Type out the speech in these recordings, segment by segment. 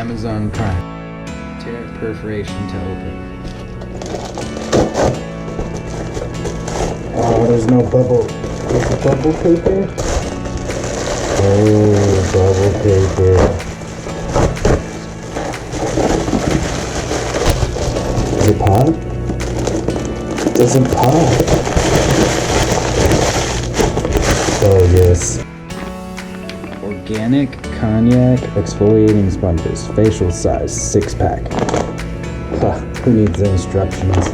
Amazon Prime. Tear perforation to open. Oh, there's no bubble. There's a bubble paper? Oh, bubble paper. Does it pop? It doesn't pop. Oh, yes. Organic Konjac Exfoliating Sponges. Facial size, 6-pack. Who needs the instructions?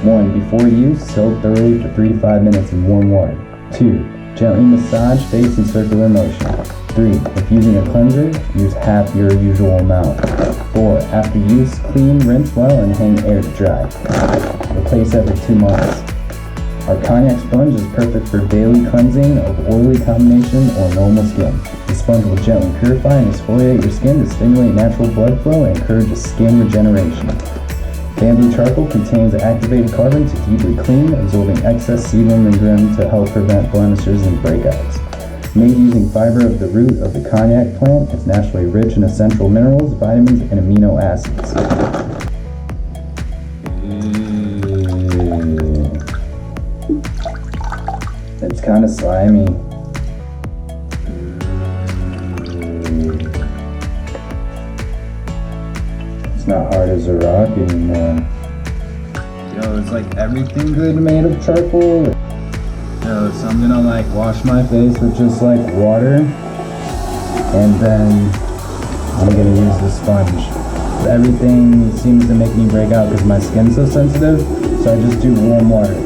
1. Before use, soak thoroughly for 3 to 5 minutes in warm water. 2. Gently massage face in circular motion. 3. If using a cleanser, use half your usual amount. 4. After use, clean, rinse well, and hang air to dry. Replace every 2 months. Our Konjac sponge is perfect for daily cleansing of oily combination or normal skin. The sponge will gently purify and exfoliate your skin to stimulate natural blood flow and encourage skin regeneration. Bamboo charcoal contains activated carbon to deeply clean, absorbing excess sebum and grim to help prevent blemishes and breakouts. Made using fiber of the root of the Konjac plant, it's naturally rich in essential minerals, vitamins, and amino acids. It's kind of slimy. It's not hard as a rock anymore. Yo, it's like everything good made of charcoal. Yo, so I'm gonna like wash my face with just like water, and then I'm gonna use the sponge. Everything seems to make me break out because my skin's so sensitive, so I just do warm water.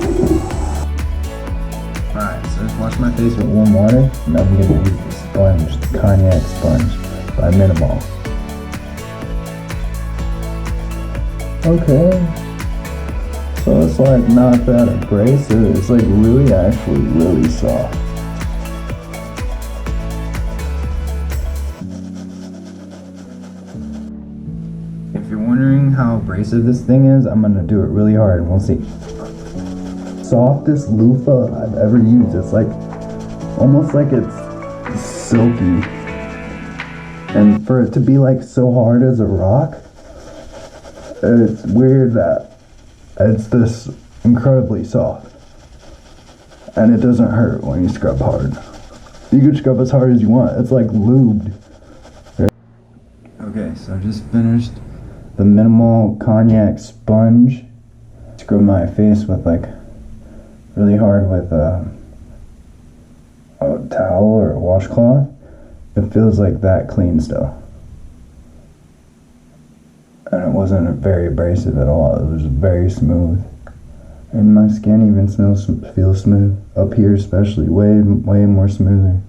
Alright, so just wash my face with warm water, and I'm gonna use the sponge, the Konjac sponge by Minamul. Okay. So it's like not that abrasive, it's like really soft. If you're wondering how abrasive this thing is, I'm gonna do it really hard and we'll see. Softest loofah I've ever used. It's like, almost like it's silky. And for it to be like so hard as a rock, it's weird that it's this incredibly soft, and it doesn't hurt when you scrub hard. You can scrub as hard as you want. It's like lubed. Okay, so I just finished the Minamul Konjac sponge. Scrub my face with like really hard with a towel or a washcloth. It feels like that clean still. And it wasn't very abrasive at all. It was very smooth, and my skin even feels smooth up here, especially way more smoother.